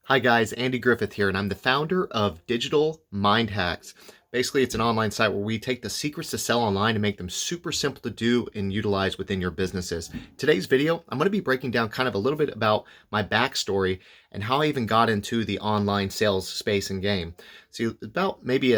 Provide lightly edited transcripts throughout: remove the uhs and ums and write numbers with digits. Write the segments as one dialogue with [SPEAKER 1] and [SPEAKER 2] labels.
[SPEAKER 1] Hi guys, Andy Griffith here, and I'm the founder of Digital Mind Hacks. Basically, it's an online site where we take the secrets to sell online and make them super simple to do and utilize within your businesses. Today's video, I'm going to be breaking down kind of a little bit about my backstory and how I even got into the online sales space and game. See, about maybe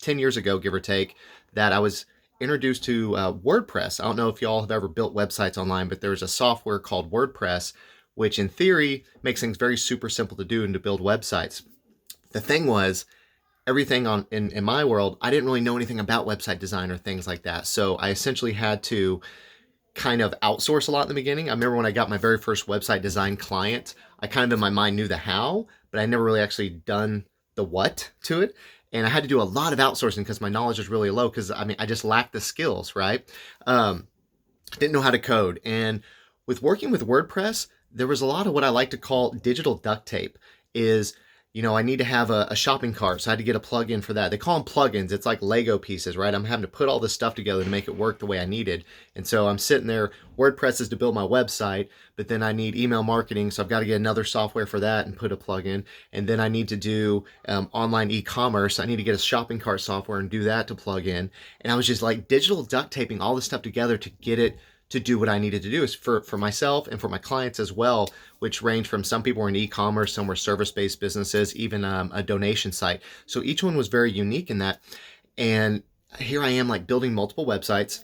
[SPEAKER 1] 10 years ago, give or take, that I was introduced to WordPress. I don't know if y'all have ever built websites online, but there's a software called WordPress which in theory makes things very super simple to do and to build websites. The thing was, everything in my world, I didn't really know anything about website design or things like that. So I essentially had to kind of outsource a lot in the beginning. I remember when I got my very first website design client, I kind of in my mind knew the how, but I never really actually done the what to it. And I had to do a lot of outsourcing because my knowledge was really low because I just lacked the skills, right? Didn't know how to code. And with working with WordPress, there was a lot of what I like to call digital duct tape. Is, I need to have a shopping cart, so I had to get a plugin for that. They call them plugins. It's like Lego pieces, right? I'm having to put all this stuff together to make it work the way I needed. And so I'm sitting there, WordPress is to build my website, but then I need email marketing, so I've got to get another software for that and put a plugin. And then I need to do online e-commerce. I need to get a shopping cart software and do that to plug in. And I was just like digital duct taping all this stuff together to get it to do what I needed to do, is for myself and for my clients as well, which range from some people were in e-commerce, some were service-based businesses, even a donation site. So each one was very unique in that. And here I am like building multiple websites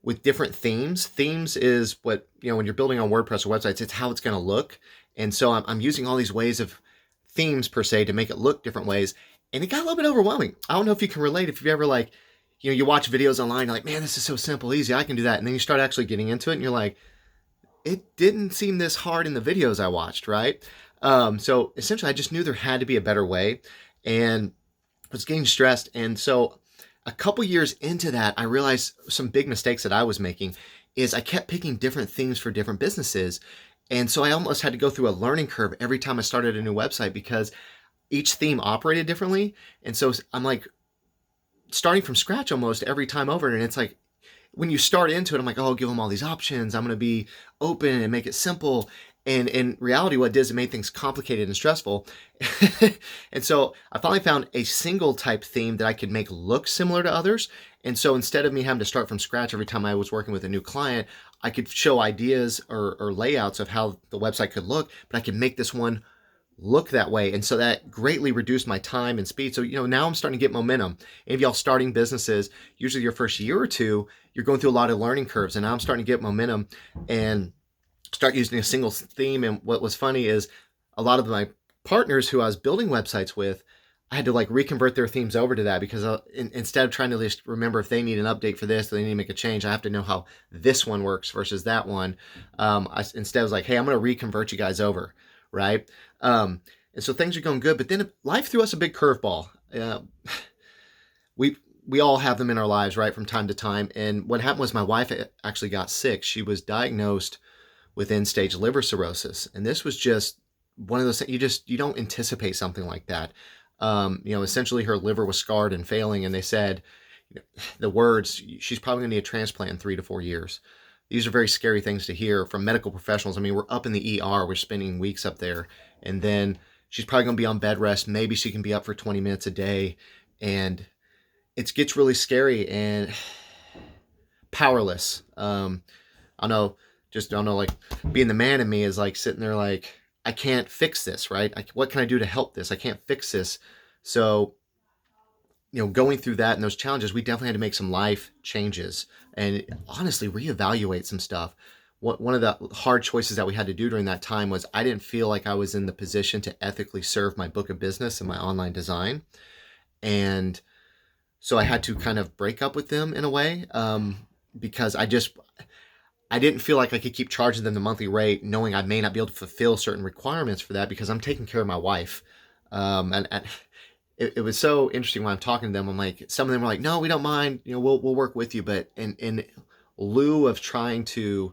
[SPEAKER 1] with different themes. Themes is what, when you're building on WordPress or websites, it's how it's going to look. And so I'm using all these ways of themes per se to make it look different ways. And it got a little bit overwhelming. I don't know if you can relate, if you've ever you watch videos online, you're like, man, this is so simple, easy, I can do that. And then you start actually getting into it and you're like, it didn't seem this hard in the videos I watched, right? So essentially I just knew there had to be a better way and was getting stressed. And so a couple years into that, I realized some big mistakes that I was making is I kept picking different themes for different businesses. And so I almost had to go through a learning curve every time I started a new website because each theme operated differently. And so I'm like, starting from scratch almost every time over. And it's like, when you start into it, I'm like, oh, I'll give them all these options. I'm going to be open and make it simple. And in reality, what it did is it made things complicated and stressful. And so I finally found a single type theme that I could make look similar to others. And so instead of me having to start from scratch every time I was working with a new client, I could show ideas or layouts of how the website could look, but I could make this one look that way. And so that greatly reduced my time and speed. So, now I'm starting to get momentum. And if y'all starting businesses, usually your first year or two, you're going through a lot of learning curves. And now I'm starting to get momentum and start using a single theme. And what was funny is a lot of my partners who I was building websites with, I had to reconvert their themes over to that because instead of trying to just remember if they need an update for this, or they need to make a change, I have to know how this one works versus that one. I instead was like, hey, I'm going to reconvert you guys over. Right. And so things are going good, but then life threw us a big curveball. We all have them in our lives, right, from time to time. And what happened was my wife actually got sick. She was diagnosed with end-stage liver cirrhosis, and this was just one of those things you don't anticipate something like that. Essentially her liver was scarred and failing, and they said the words, she's probably going to need a transplant in 3 to 4 years. These are very scary things to hear from medical professionals. I mean, we're up in the ER, we're spending weeks up there, and then she's probably going to be on bed rest. Maybe she can be up for 20 minutes a day, and it gets really scary and powerless. I don't know, like being the man in me is like sitting there like, I can't fix this, right? What can I do to help this? I can't fix this. So going through that and those challenges, we definitely had to make some life changes and honestly reevaluate some stuff. One of the hard choices that we had to do during that time was I didn't feel like I was in the position to ethically serve my book of business and my online design. And so I had to kind of break up with them in a way because I didn't feel like I could keep charging them the monthly rate knowing I may not be able to fulfill certain requirements for that because I'm taking care of my wife. And it was so interesting when I'm talking to them. I'm like, some of them were like, no, we don't mind. We'll work with you. But in lieu of trying to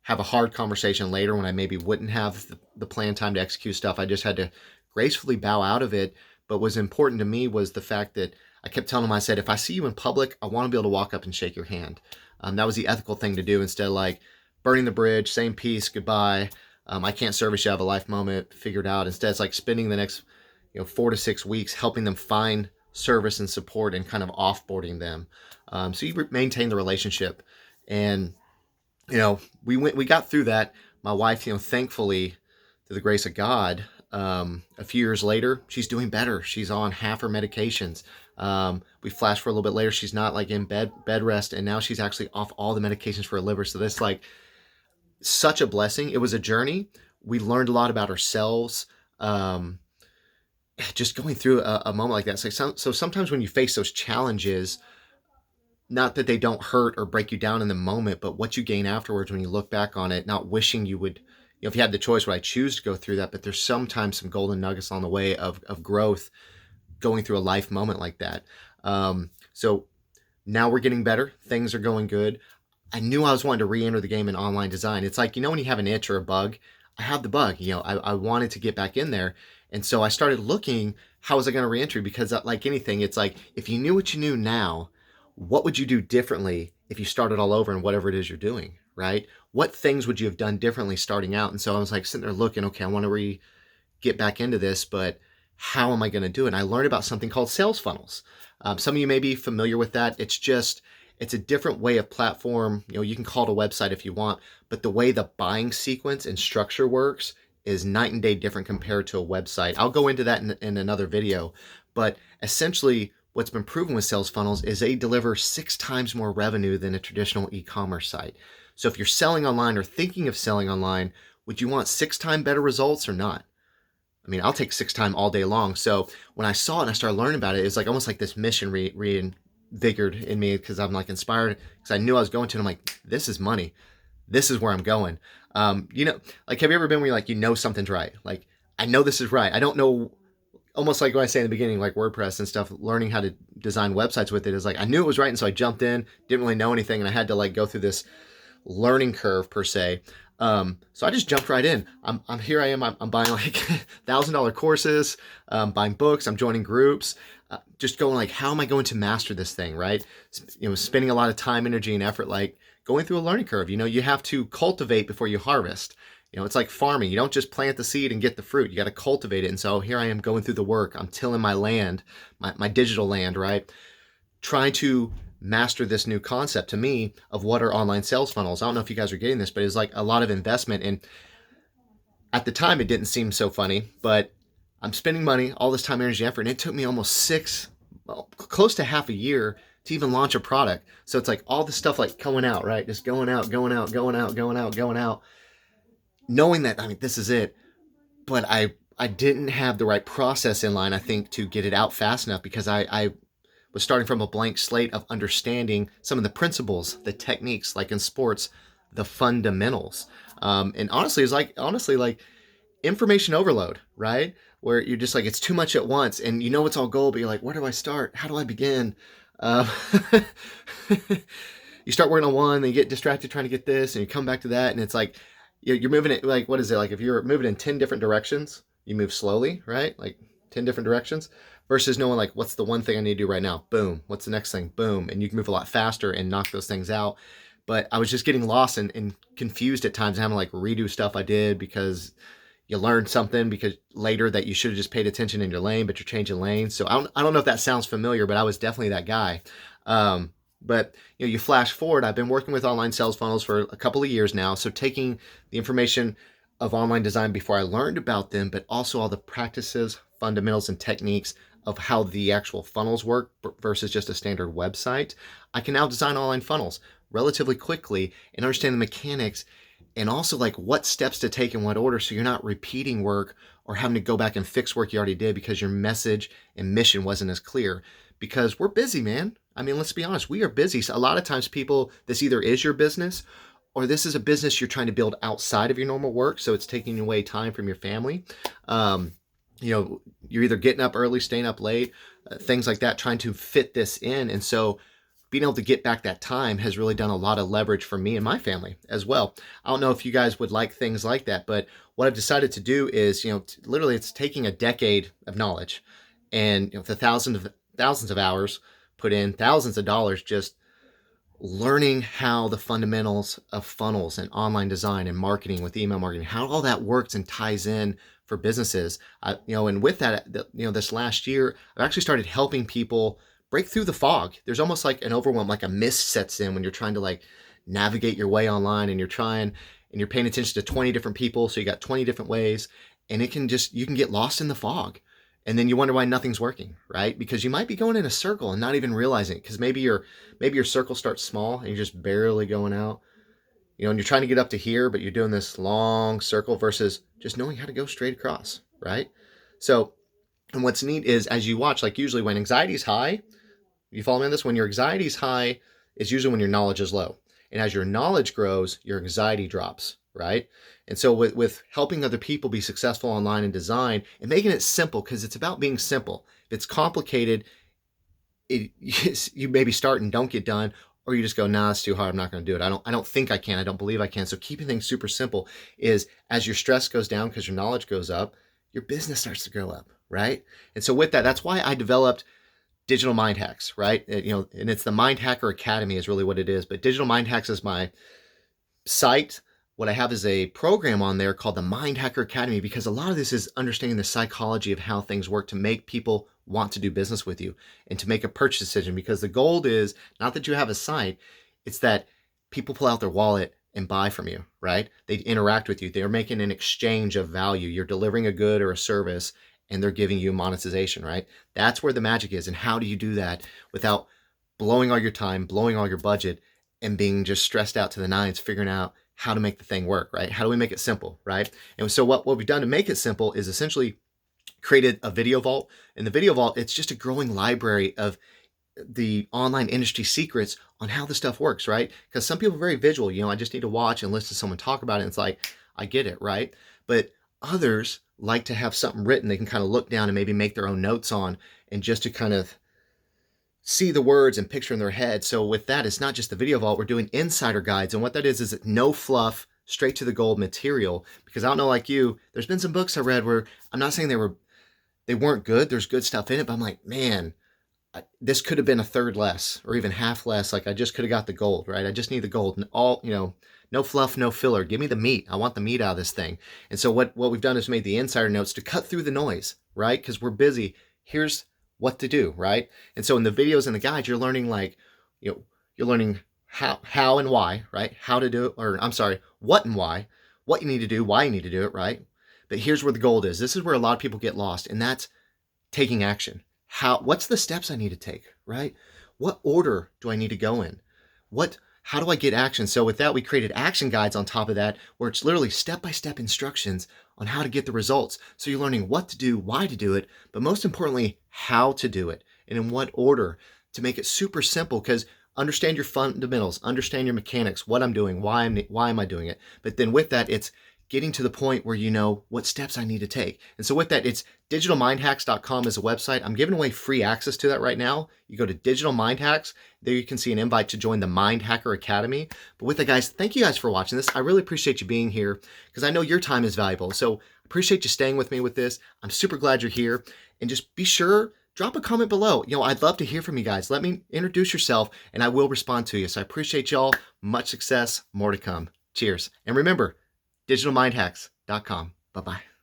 [SPEAKER 1] have a hard conversation later when I maybe wouldn't have the planned time to execute stuff, I just had to gracefully bow out of it. But what was important to me was the fact that I kept telling them, I said, if I see you in public, I want to be able to walk up and shake your hand. That was the ethical thing to do instead of burning the bridge, saying peace, goodbye. I can't service you, have a life moment figured out. Instead, it's like spending the next 4 to 6 weeks helping them find service and support and kind of offboarding them. So you maintain the relationship. And we got through that. My wife, thankfully, through the grace of God, a few years later, she's doing better. She's on half her medications. We flash for a little bit later. She's not like in bed rest, and now she's actually off all the medications for her liver. So that's like such a blessing. It was a journey. We learned a lot about ourselves. Just going through a moment like that. So sometimes when you face those challenges, not that they don't hurt or break you down in the moment, but what you gain afterwards when you look back on it, not wishing you would, if you had the choice, would I choose to go through that? But there's sometimes some golden nuggets on the way of growth going through a life moment like that. So now we're getting better. Things are going good. I knew I was wanting to re-enter the game in online design. It's like, when you have an itch or a bug, I have the bug, I wanted to get back in there. And so I started looking, how was I going to re-enter? Because like anything, it's like, if you knew what you knew now, what would you do differently if you started all over in whatever it is you're doing, right? What things would you have done differently starting out? And so I was like sitting there looking, okay, I want to get back into this, but how am I going to do it? And I learned about something called sales funnels. Some of you may be familiar with that. It's a different way of platform. You can call it a website if you want, but the way the buying sequence and structure works is night and day different compared to a website. I'll go into that in another video, but essentially what's been proven with sales funnels is they deliver 6 times more revenue than a traditional e-commerce site. So if you're selling online or thinking of selling online, would you want 6 times better results or not? I mean, I'll take 6 times all day long. So when I saw it and I started learning about it, it's like almost like this mission reinvigorated in me, because I'm like inspired, because I knew I was going to, and I'm like, this is money. This is where I'm going. Like, have you ever been where you're like, something's right? Like, I know this is right. I don't know. Almost like what I say in the beginning, like WordPress and stuff, learning how to design websites with it is like, I knew it was right. And so I jumped in, didn't really know anything. And I had to like go through this learning curve per se. So I just jumped right in. I'm here. I am. I'm buying like $1,000 courses, buying books. I'm joining groups, just going like, how am I going to master this thing? Right. Spending a lot of time, energy, and effort, like going through a learning curve. You have to cultivate before you harvest. It's like farming. You don't just plant the seed and get the fruit. You got to cultivate it. And so here I am going through the work. I'm tilling my land, my digital land, right? Trying to master this new concept to me of what are online sales funnels. I don't know if you guys are getting this, but it's like a lot of investment. And at the time, it didn't seem so funny, but I'm spending money, all this time, energy, effort, and it took me almost close to half a year to even launch a product. So it's like all the stuff like going out, right? Just going out, knowing that, I mean, this is it, but I didn't have the right process in line, I think, to get it out fast enough, because I was starting from a blank slate of understanding some of the principles, the techniques, like in sports, the fundamentals. And honestly, it's like information overload, right? Where you're just like, it's too much at once, and it's all gold, but you're like, where do I start? How do I begin? You start working on one, then you get distracted trying to get this, and you come back to that, and it's like, you're moving it, like, what is it? Like if you're moving in 10 different directions, you move slowly, right? Like 10 different directions, versus knowing like, what's the one thing I need to do right now? Boom. What's the next thing? Boom. And you can move a lot faster and knock those things out. But I was just getting lost and confused at times, having to like redo stuff I did, because you learned something because later that you should have just paid attention in your lane, but you're changing lanes. So I don't know if that sounds familiar, but I was definitely that guy. But you flash forward, I've been working with online sales funnels for a couple of years now. So taking the information of online design before I learned about them, but also all the practices, fundamentals, and techniques of how the actual funnels work versus just a standard website, I can now design online funnels relatively quickly and understand the mechanics, and also like what steps to take in what order, so you're not repeating work or having to go back and fix work you already did because your message and mission wasn't as clear. Because we're busy, man. I mean, let's be honest, we are busy. So a lot of times this either is your business, or this is a business you're trying to build outside of your normal work, so it's taking away time from your family. You're either getting up early, staying up late, things like that, trying to fit this in. And so being able to get back that time has really done a lot of leverage for me and my family as well. I don't know if you guys would like things like that, but what I've decided to do is, literally it's taking a decade of knowledge and the thousands of hours put in, thousands of dollars just learning how the fundamentals of funnels and online design and marketing with email marketing, how all that works and ties in for businesses. And with that, this last year, I've actually started helping people break through the fog. There's almost like an overwhelm, like a mist sets in when you're trying to like navigate your way online, and you're paying attention to 20 different people. So you got 20 different ways, and you can get lost in the fog. And then you wonder why nothing's working, right? Because you might be going in a circle and not even realizing it. Because maybe your circle starts small and you're just barely going out, and you're trying to get up to here, but you're doing this long circle versus just knowing how to go straight across, right? So, and what's neat is as you watch, like usually when anxiety is high, you follow me on this? When your anxiety is high, is usually when your knowledge is low. And as your knowledge grows, your anxiety drops, right? And so with helping other people be successful online in design and making it simple, because it's about being simple. If it's complicated, you maybe start and don't get done, or you just go, nah, it's too hard, I'm not going to do it. I don't think I can. I don't believe I can. So keeping things super simple is as your stress goes down because your knowledge goes up, your business starts to grow up, right? And so with that, that's why I developed Digital Mind Hacks, right? And it's the Mind Hacker Academy is really what it is. But Digital Mind Hacks is my site. What I have is a program on there called the Mind Hacker Academy, because a lot of this is understanding the psychology of how things work to make people want to do business with you and to make a purchase decision. Because the goal is not that you have a site, it's that people pull out their wallet and buy from you, right? They interact with you. They're making an exchange of value. You're delivering a good or a service, and they're giving you monetization, right? That's where the magic is. And how do you do that without blowing all your time, blowing all your budget, and being just stressed out to the nines, figuring out how to make the thing work, right? How do we make it simple, right? And so what we've done to make it simple is essentially created a video vault. And the video vault, it's just a growing library of the online industry secrets on how the stuff works, right? Because some people are very visual. I just need to watch and listen to someone talk about it. And it's like, I get it, right? But others like to have something written they can kind of look down and maybe make their own notes on, and just to kind of see the words and picture in their head. So with that, it's not just the video vault. We're doing insider guides. And what that is no fluff, straight to the gold material. Because I don't know, like you, there's been some books I read where I'm not saying they weren't good. There's good stuff in it, but I'm like, man, this could have been a third less or even half less. Like I just could have got the gold, right? I just need the gold, and all, no fluff, no filler. Give me the meat. I want the meat out of this thing. And so what we've done is made the insider notes to cut through the noise, right? Because we're busy. Here's what to do, right? And so in the videos and the guides, you're learning you're learning how and why, right? How to do it, or I'm sorry, what and why, what you need to do, why you need to do it, right? But here's where the gold is. This is where a lot of people get lost, and that's taking action. What's the steps I need to take, right? What order do I need to go in? How do I get action? So with that, we created action guides on top of that, where it's literally step-by-step instructions on how to get the results. So you're learning what to do, why to do it, but most importantly, how to do it and in what order, to make it super simple. Because understand your fundamentals, understand your mechanics, what I'm doing, why am I doing it. But then with that, it's getting to the point where you know what steps I need to take. And so with that, it's digitalmindhacks.com is a website. I'm giving away free access to that right now. You go to Digital Mind Hacks. There you can see an invite to join the Mind Hacker Academy. But with that, guys, thank you guys for watching this. I really appreciate you being here, because I know your time is valuable. So appreciate you staying with me with this. I'm super glad you're here. And just be sure, drop a comment below. I'd love to hear from you guys. Let me introduce yourself, and I will respond to you. So I appreciate y'all. Much success. More to come. Cheers. And remember, digitalmindhacks.com. Bye-bye.